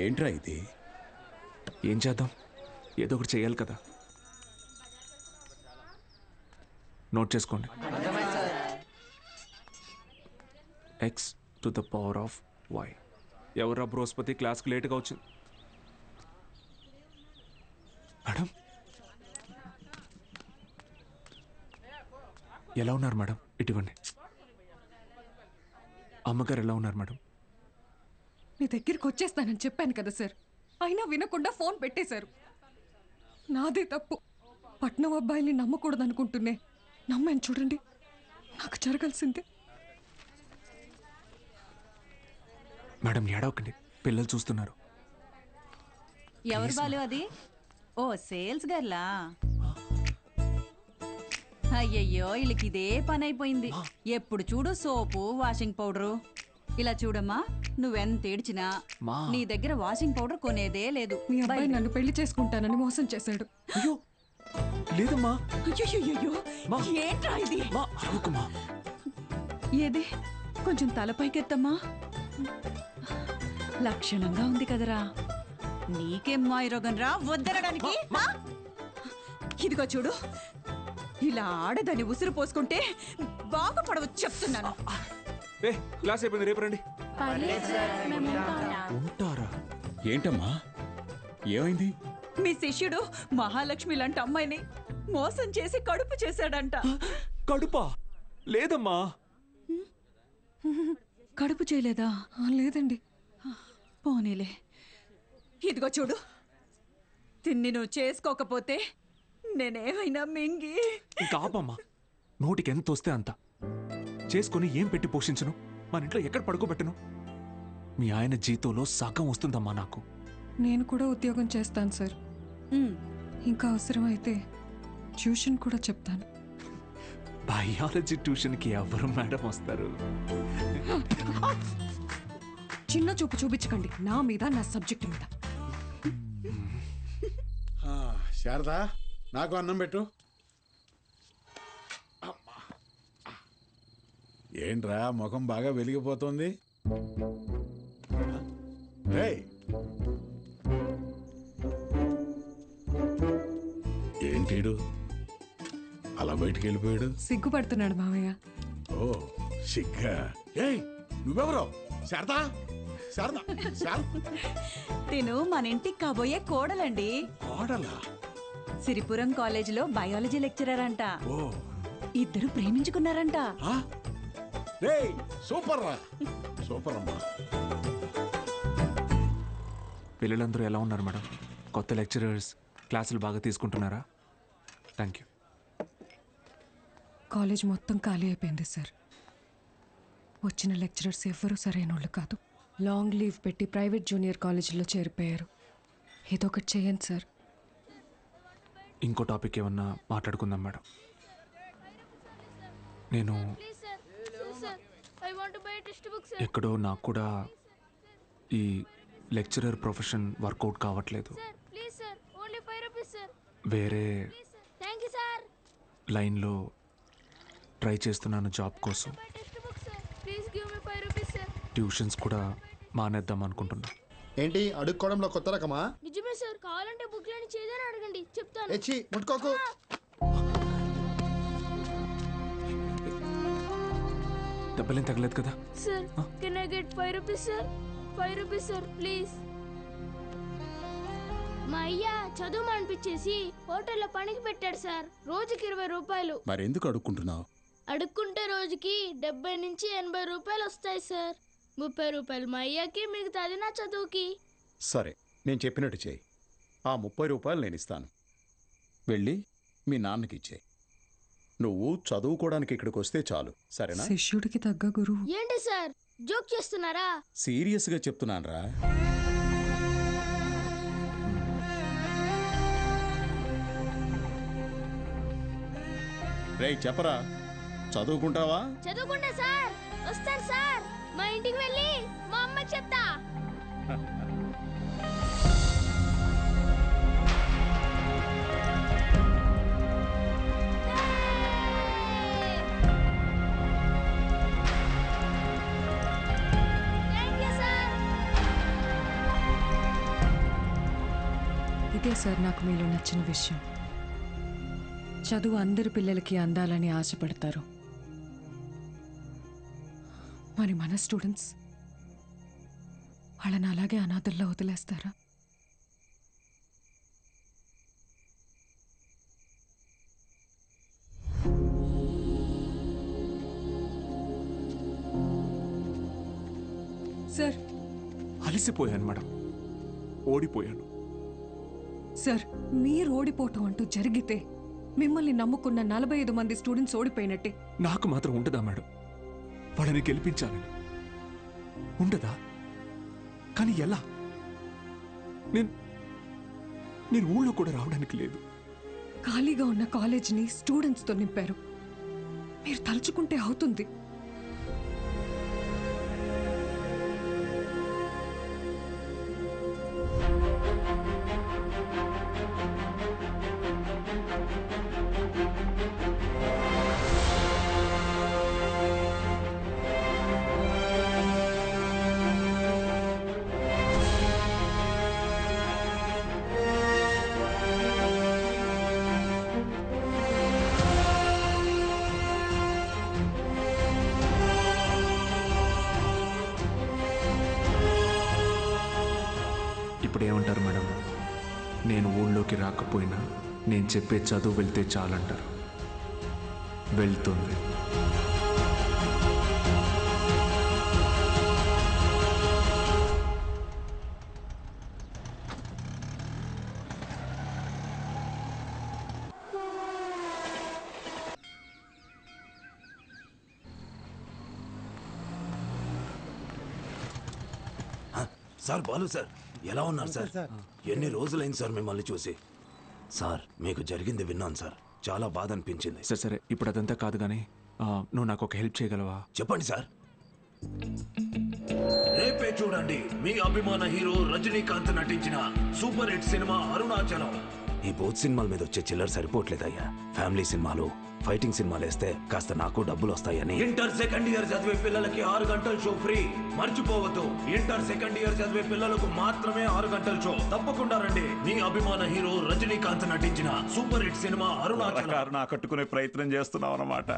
ఏంట్రా ఇది? ఏం చేద్దాం, ఏదో ఒకటి చేయాలి కదా. నోట్ చేసుకోండి. x⁴y. ఎవరా బృహస్పతి క్లాస్కి లేట్గా వచ్చింది? మేడం ఎలా ఉన్నారు మేడం? ఇటువంటి అమ్మగారు ఎలా ఉన్నారు మేడం? మీ దగ్గరికి వచ్చేస్తానని చెప్పాను కదా సార్, అయినా వినకుండా ఫోన్ పెట్టేశారు. నాదే తప్పు. పట్నం అబ్బాయిని నమ్మకూడదు అనుకుంటున్నే నమ్మాను. చూడండి, నాకు జరగాల్సిందే. మేడం ఏడవకండి, పిల్లలు చూస్తున్నారు. ఎవరు బాలు అది? ఓ సేల్స్ గర్లా? అయ్యయ్యో, వీళ్ళకి ఇదే పని అయిపోయింది. ఎప్పుడు చూడు సోపు, వాషింగ్ పౌడరు. ఇలా చూడమ్మా, నువ్వెంత ఏడ్చినా నీ దగ్గర వాషింగ్ పౌడర్ కొనేదే లేదు. మీ అబ్బాయి నన్ను పెళ్లి చేసుకుంటానని మోసం చేశాడు. అయ్యో లేదమ్మా. అయ్యో, ఏంట్రా ఇది? ఏది కొంచెం తలపైకెత్తమ్మా. లక్షణంగా ఉంది కదరా. నీకేం మాయరోగం రా వద్దనడానికి? ఇదిగో చూడు, ఇలా ఆడదని ఉసురు పోసుకుంటే బాగుపడవచ్చు చెప్తున్నాను. క్లాస్ అయిపోయింది, రేపు రండి. ఉంటారా? ఏంటమ్మా ఏమైంది? మీ శిష్యుడు మహాలక్ష్మి లాంటి అమ్మాయిని మోసం చేసి కడుపు చేశాడంట. కడుపా? లేదమ్మా. కడుపు చేయలేదా? లేదండి. పోనీలే. ఇదిగో చూడు, తిన్ని నువ్వు చేసుకోకపోతే నేనేమైనా మింగి. ఇంకా ఆపమ్మా. నోటికి ఎంత వస్తే అంత చేసుకుని ఏం పెట్టి పోషించను? మన ఇంట్లో ఎక్కడ పడుకోబెట్టను? మీ ఆయన జీతంలో సగం వస్తుందమ్మా నాకు. నేను కూడా ఉద్యోగం చేస్తాను సార్. ఇంకా అవసరమైతే ట్యూషన్ కూడా చెప్తాను. బయాలజీ ట్యూషన్కి ఎవరు మేడం వస్తారు? చిన్న చూపు చూపించకండి నా మీద, నా సబ్జెక్ట్ మీద. శారదా, నాకు అన్నం పెట్టు. ఏంట్రా ముఖం బాగా వెలిగిపోతుంది? ఏంటీడు అలా బయటికి వెళ్ళిపోయాడు? సిగ్గుపడుతున్నాడు మావయ్య. ఓ సిగ్గా? ఏయ్ నువ్వెవరో? శారదా, శారదా, తిను మన ఇంటికి కాబోయే కోడలండి. కోడలా? సిరిపురం కాలేజీలో బయాలజీ లెక్చరర్ అంట. ఓ, ఇద్దరు ప్రేమించుకున్నారంట. సూపర్ రా, సూపర్ అమ్మా. పిల్లలందరూ ఎలా ఉన్నారు మేడం? కొత్త లెక్చరర్స్ క్లాసులు బాగా తీసుకుంటున్నారా? Thank you. కాలేజ్ మొత్తం ఖాళీ అయిపోయింది సార్. వచ్చిన లెక్చరర్స్ ఎవ్వరూ సరైన వాళ్ళు కాదు. లాంగ్ లీవ్ పెట్టి ప్రైవేట్ జూనియర్ కాలేజీలో చేరిపోయారు. ఏదో ఒకటి చేయండి సార్. ఇంకో టాపిక్ ఏమన్నా మాట్లాడుకుందాం మేడం. నేను ఎక్కడో నాకు కూడా ఈ లెక్చరర్ ప్రొఫెషన్ వర్కౌట్ కావట్లేదు. వేరే లైన్లో ట్రై చేస్తున్నాను జాబ్ కోసం. ట్యూషన్స్ కూడా మానేద్దాం అనుకుంటున్నా. ఏంటి అడుక్కోవడంలో కొత్త రకమా? నిజమే సార్, కావాలంటే బుక్ లేని చేదని అడగండి, చెప్తాను. ఎచ్చి ముట్టుకోకు. దెబ్బలేం తగలేదు కదా? Sir can I get 5 rupees sir? 5 rupees sir please. మా అయ్య చదువు మానిపించేసి హోటల్లో పనికి పెట్టాడు సార్. రోజుకి 20 రూపాయలు. మరెందుకు అడుక్కుంటున్నావు? అడుక్కుంటే రోజుకి 70 నుంచి 80 రూపాయలు వస్తాయి సార్. 30 రూపాయలు మా అయ్యకి, మిగతాది నా చదువుకి. సరే, నేను చెప్పినట్టు చేయి. ఆ 30 రూపాయలు నేను ఇస్తాను. వెళ్ళి మీ నాన్నకి ఇచ్చేయి. నువ్వు చదువుకోవడానికి ఇక్కడికి వస్తే చాలు, సరేనా? శిష్యుడికి తగ్గ గురువు. ఏంటి సార్ జోక్ చేస్తున్నారా? సీరియస్గా చెప్తున్నానురా. రేయ్ చెప్పరా, చదువుకుంటావా? చదువుకుంటా సార్. వస్తాను సార్. మా ఇంటికి వెళ్ళి మా అమ్మకి చెప్తా. ఇదే సార్ నాకు మీలో నచ్చిన విషయం. చదువు అందరి పిల్లలకి అందాలని ఆశపడతారు. మరి మన స్టూడెంట్స్ వాళ్ళని అలాగే అనాథల్లో వదిలేస్తారా? సార్ అలసిపోయాను మేడం, ఓడిపోయాను. సార్, మీరు ఓడిపోవటం అంటూ జరిగితే మిమ్మల్ని నమ్ముకున్న 45 మంది స్టూడెంట్స్ ఓడిపోయినట్టే. నాకు మాత్రం ఉండదా మేడం వాళ్ళని గెలిపించాలని? ఉండదా? కానీ ఎలా? నేను ఊళ్ళో కూడా రావడానికి లేదు. ఖాళీగా ఉన్న కాలేజీని స్టూడెంట్స్తో నింపారు. మీరు తలుచుకుంటే అవుతుంది. ఇప్పుడేమంటారు మేడం? నేను ఊళ్ళోకి రాకపోయినా నేను చెప్పే చదువు వెళ్తే చాలంటారు. వెళ్తుంది. సార్, బాలు సార్, ఎలా ఉన్నారు సార్? ఎన్ని రోజులైంది సార్ మిమ్మల్ని చూసి. సార్, మీకు జరిగింది విన్నాను సార్, చాలా బాధ అనిపించింది. సరే సరే, ఇప్పుడు అదంతా కాదు కానీ నువ్వు నాకు ఒక హెల్ప్ చేయగలవా? చెప్పండి సార్. రేపే చూడండి మీ అభిమాన హీరో రజనీకాంత్ నటించిన సూపర్ హిట్ సినిమా అరుణాచలం. ఈ బోత్ సినిమాల మీద వచ్చే చిల్లర సరిపోవట్లేదయ్యా. ఫ్యామిలీ సినిమాలు, ఫైటింగ్ సినిమాలు వేస్తే కాస్త నాకు డబ్బులు వస్తాయని. ఇంటర్ సెకండ్ ఇయర్ చదివే పిల్లలకి 6 గంటల షో ఫ్రీ. మర్చిపోవద్దు, ఇంటర్ సెకండ్ ఇయర్ చదివే పిల్లలకు మాత్రమే 6 గంటల షో. తప్పకుండా రండి. మీ అభిమాన హీరో రజనీకాంత్ నటించిన సూపర్ హిట్ సినిమా అరుణాచలం. కట్టుకునే ప్రయత్నం చేస్తున్నావు అన్నమాట.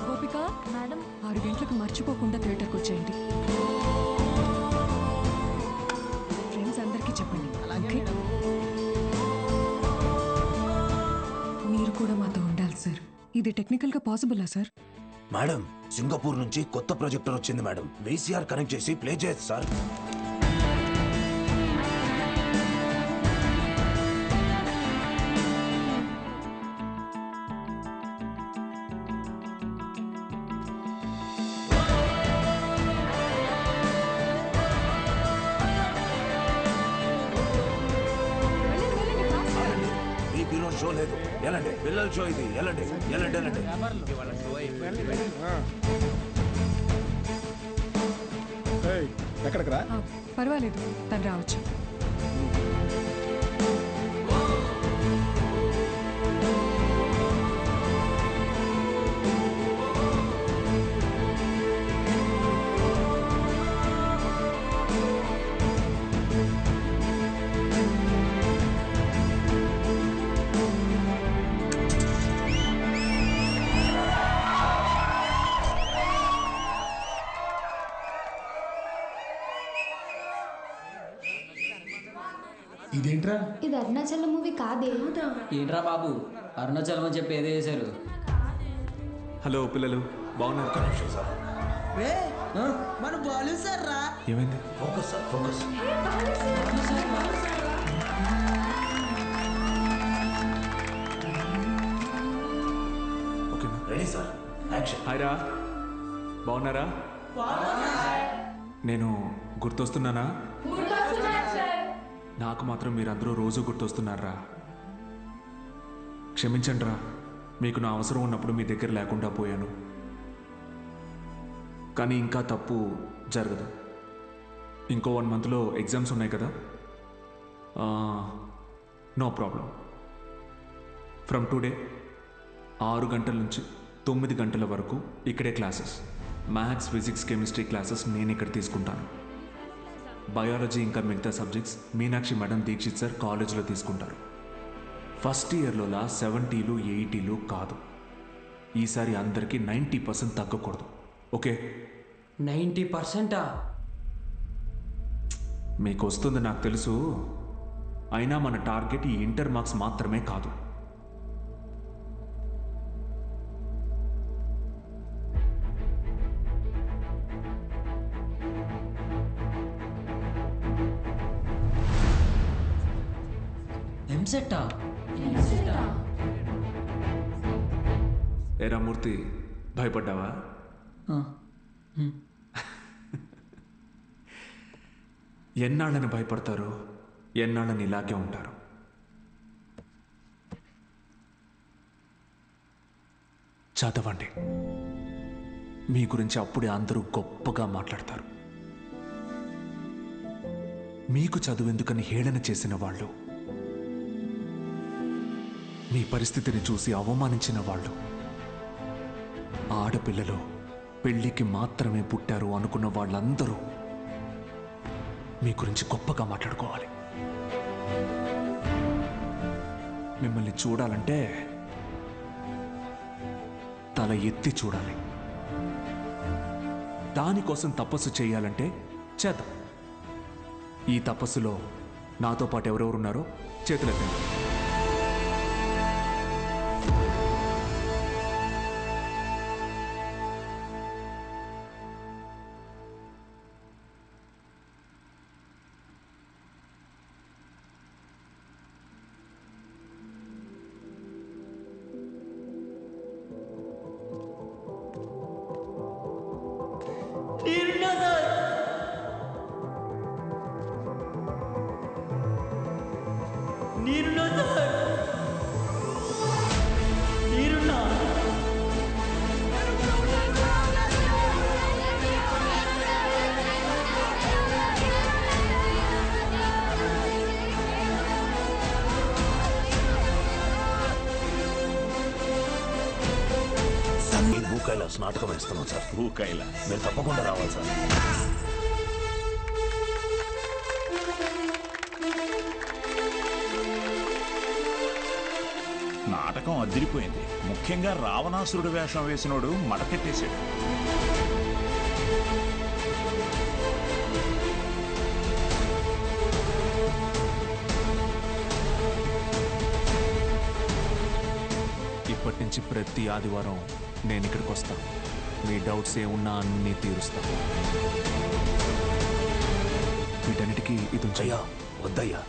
గోపిక మేడం, 6 గంటలకు మర్చిపోకుండా థియేటర్కి వచ్చేయండి. ఫ్రెండ్స్ అందరికీ చెప్పండి. ఓకే? మీరు కూడా మాతో ఉండాలి సార్. ఇది టెక్నికల్గా పాసిబులా సార్? మేడం, సింగపూర్ నుంచి కొత్త ప్రొజెక్టర్ వచ్చింది మేడం. VCR కనెక్ట్ చేసి ప్లే చేయొచ్చు సార్. షో లేదు, ఎలాంటి పిల్లల షో ఇది. ఎలాంటి ఎలాంటి ఎలాంటి ఎక్కడికి రా? పర్వాలేదు, తను రావచ్చు. ఇదేంట్రా? ఇది అరుణాచలం మూవీ కాదే. ఏంట్రా బాబు, అరుణాచలం అని చెప్పి ఏదో చేశారు. హలో పిల్లలు, బాగున్నారు? మన బాలు సార్ రా. ఏమైంది? Focus sir, focus. ఓకేనా? Ready sir, action. హాయ్ రా, బాగున్నారా? నేను గుర్తొస్తున్నానా? నాకు మాత్రం మీరందరూ రోజు గుర్తొస్తున్నారా? క్షమించండి రా, మీకు నా అవసరం ఉన్నప్పుడు మీ దగ్గర లేకుండా పోయాను. కానీ ఇంకా తప్పు జరగదు. ఇంకో 1 మంత్లో ఎగ్జామ్స్ ఉన్నాయి కదా. No problem. ఫ్రమ్ టుడే 6 గంటల నుంచి 9 గంటల వరకు ఇక్కడే classes. Maths, physics, chemistry classes నేను ఇక్కడ తీసుకుంటాను. బయాలజీ ఇంకా మిగతా subjects Meenakshi madam, Dikshit sir కాలేజీలో తీసుకుంటారు. ఫస్ట్ ఇయర్లోలా 70లు 80లు కాదు. ఈసారి అందరికీ 90% తగ్గకూడదు. ఓకే? 90%? మీకు వస్తుంది నాకు తెలుసు. అయినా మన టార్గెట్ ఈ ఇంటర్ మార్క్స్ మాత్రమే కాదు. ఎంసెట్టా? ఏరా మూర్తి, భయపడ్డావా? ఎన్నాళ్ళని భయపడతారు, ఎన్నాళ్ళని ఇలాగే ఉంటారు. చదవండి. మీ గురించి అప్పుడే అందరూ గొప్పగా మాట్లాడతారు. మీకు చదువెందుకని హేళన చేసిన వాళ్ళు, మీ పరిస్థితిని చూసి అవమానించిన వాళ్ళు, ఆడపిల్లలు పెళ్లికి మాత్రమే పుట్టారు అనుకున్న వాళ్ళందరూ మీ గురించి గొప్పగా మాట్లాడుకోవాలి. మిమ్మల్ని చూడాలంటే తల ఎత్తి చూడాలి. దానికోసం తపస్సు చేయాలంటే చేద్దాం. ఈ తపస్సులో నాతో పాటు ఎవరెవరున్నారో చేతులెత్తండి. భూకైలాస్ నాటకం వేస్తున్నాం సార్. భూకైలాస్ మీరు తప్పకుండా రావాలి సార్. నాటకం అదిరిపోయింది. ముఖ్యంగా రావణాసురుడు వేషం వేసినోడు మడకెట్టేశాడు. ఇప్పటి నుంచి ప్రతి ఆదివారం నేను ఇక్కడికి వస్తాను. మీ డౌట్స్ ఏమున్నా అన్నీ తీరుస్తాను. వీటన్నిటికీ ఇది అయ్యా వద్దయ్యా,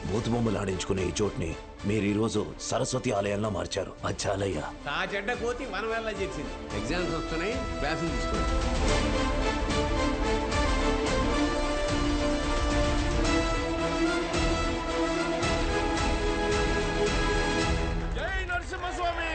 బూత్ బొమ్మలు ఆడించుకునే ఈ చోటుని మీరు ఈరోజు సరస్వతి ఆలయంలో మార్చారు. అది చాలయ్యా. ఆ చెడ్డ కోతి మనం ఎలా చేసింది. ఎగ్జామ్స్ వస్తున్నాయి, క్లాసులు తీసుకోండి.